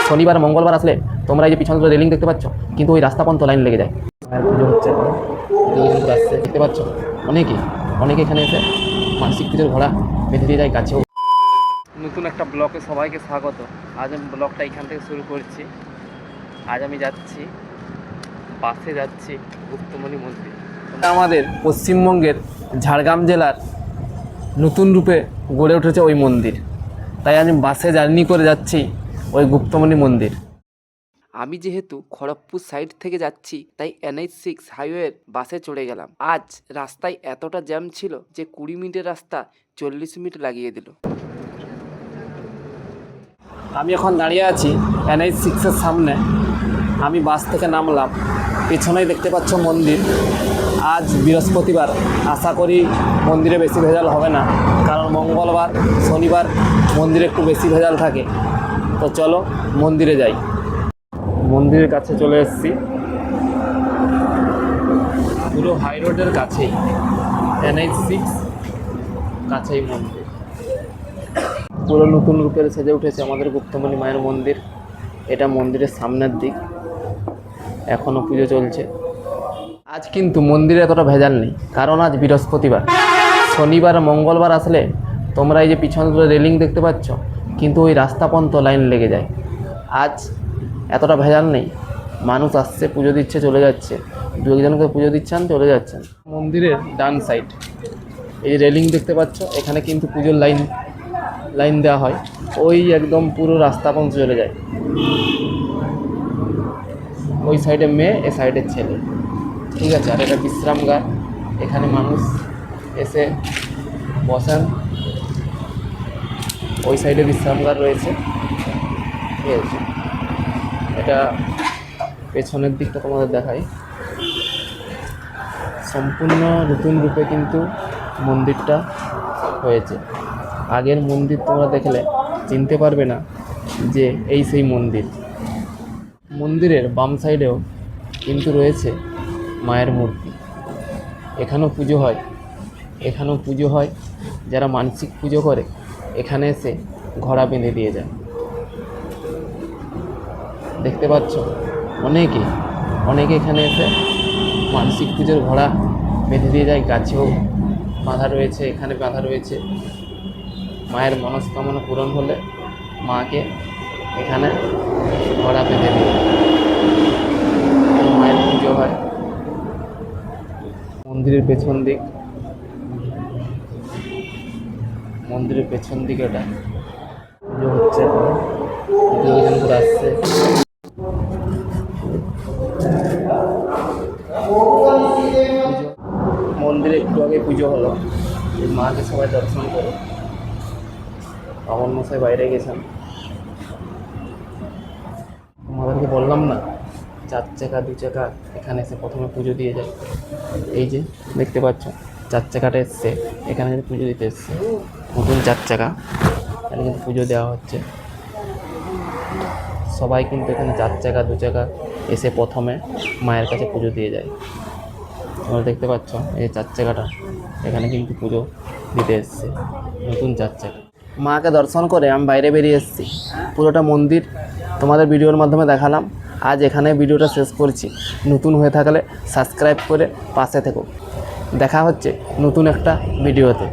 শনিবার মঙ্গলবার আসলে তোমরা এই যে পিছনে রেলিং দেখতে পাচ্ছ, কিন্তু ওই রাস্তা পর্যন্ত লাইন লেগে যায়। আর পুজো হচ্ছে, আসছে দেখতে পাচ্ছ, অনেকে এখানে এসে মানসিক পুজোর ঘোড়া বেঁধে দিয়ে যায় গাছেও। নতুন একটা ব্লকে সবাইকে স্বাগত। আজ আমি ব্লগটা এখান থেকে শুরু করছি। আজ আমি যাচ্ছি, বাসে যাচ্ছি গুপ্তমণি মন্দির। আমাদের পশ্চিমবঙ্গের ঝাড়গ্রাম জেলার নতুন রূপে গড়ে উঠেছে ওই মন্দির, তাই আমি বাসে জার্নি করে যাচ্ছি ওই গুপ্তমণি মন্দির। আমি যেহেতু খড়গপুর সাইড থেকে যাচ্ছি, তাই NH6 হাইওয়ের বাসে চড়ে গেলাম। আজ রাস্তায় এতটা জ্যাম ছিল যে 20 মিনিটের রাস্তা 40 মিনিট লাগিয়ে দিল। আমি এখন দাঁড়িয়ে আছি NH6-এর সামনে। আমি বাস থেকে নামলাম, পেছনেই দেখতে পাচ্ছ মন্দির। আজ বৃহস্পতিবার, আশা করি মন্দিরে বেশি ভেজাল হবে না, কারণ মঙ্গলবার শনিবার মন্দিরে একটু বেশি ভেজাল থাকে। তো চলো মন্দিরে যাই। মন্দিরের কাছে চলে এসেছি, পুরো হাই রোডের কাছেই, NH6 কাছেই মন্দির। পুরো নতুন রূপের সেজে উঠেছে আমাদের গুপ্তমণি মায়ের মন্দির। এটা মন্দিরের সামনের দিক, এখনও পুজো চলছে। আজ কিন্তু মন্দিরে এতটা ভেজাল নেই, কারণ আজ বৃহস্পতিবার। শনিবার মঙ্গলবার আসলে তোমরা এই যে পিছনে রেলিং দেখতে পাচ্ছ, কিন্তু ওই রাস্তা পর্যন্ত লাইন লেগে যায়। আজ এতটা ভেজাল নেই, মানুষ আসছে, পুজো দিচ্ছে, চলে যাচ্ছে। দু একজনকে পুজো দিচ্ছেন, চলে যাচ্ছেন। মন্দিরের ডান সাইড এই যে রেলিং দেখতে পাচ্ছ, এখানে কিন্তু পুজোর লাইন দেওয়া হয়। ওই একদম পুরো রাস্তা পর্যন্ত চলে যায়। ওই সাইডে মেয়ে, এ সাইডের ছেলে, ঠিক আছে। আর এটা বিশ্রামগার, এখানে মানুষ এসে বসেন। ওই সাইডে বিশ্রামগার রয়েছে, ঠিক আছে। এটা পেছনের দিকটা তোমাদের দেখাই। সম্পূর্ণ নতুন রূপে কিন্তু মন্দিরটা হয়েছে। আগের মন্দির তোমরা দেখলে চিনতে পারবে না যে এই সেই মন্দির। মন্দিরের বাম সাইডেও কিন্তু রয়েছে মায়ের মূর্তি। এখানেও পুজো হয়। যারা মানসিক পুজো করে এখানে এসে ঘোড়া বেঁধে দিয়ে যায়। দেখতে পাচ্ছ, অনেকে এখানে এসে মানসিক পুজোর ঘোড়া বেঁধে দিয়ে যায়। গাছেও বাঁধা রয়েছে, এখানে বাঁধা রয়েছে। মায়ের মনস্কামনা পূরণ হলে মাকে এখানে ঘোড়া বেঁধে দিয়ে মায়ের পুজো হয়। মন্দিরের পেছন দিক এটা পুজো হচ্ছে, দুজন করে আসছে। মন্দিরে একটু আগে পুজো হলো, মাকে সবাই দর্শন করে। বামন মশাই বাইরে গেছেন। আমাদেরকে বললাম না, 4 চাকা 2 চাকা এখানে এসে প্রথমে পুজো দিয়ে যায়। এই যে দেখতে পাচ্ছ, 4 চাকাটা এসছে, এখানে পুজো দিতে এসছে। নতুন 4 চাকা, এখানে কিন্তু পুজো দেওয়া হচ্ছে। সবাই কিন্তু এখানে 4 চাকা 2 চাকা এসে প্রথমে মায়ের কাছে পুজো দিয়ে যায়। তোমরা দেখতে পাচ্ছ এই 4 চাকাটা এখানে কিন্তু পুজো দিতে এসছে, নতুন 4 চাকা। মাকে দর্শন করে আমি বাইরে বেরিয়ে এসেছি। পুরোটা মন্দির তোমাদের ভিডিওর মাধ্যমে দেখালাম। আজ এখানে ভিডিওটা শেষ করছি। নতুন হয়ে থাকলে সাবস্ক্রাইব করে পাশে থেকো। দেখা হচ্ছে নতুন একটা ভিডিওতে।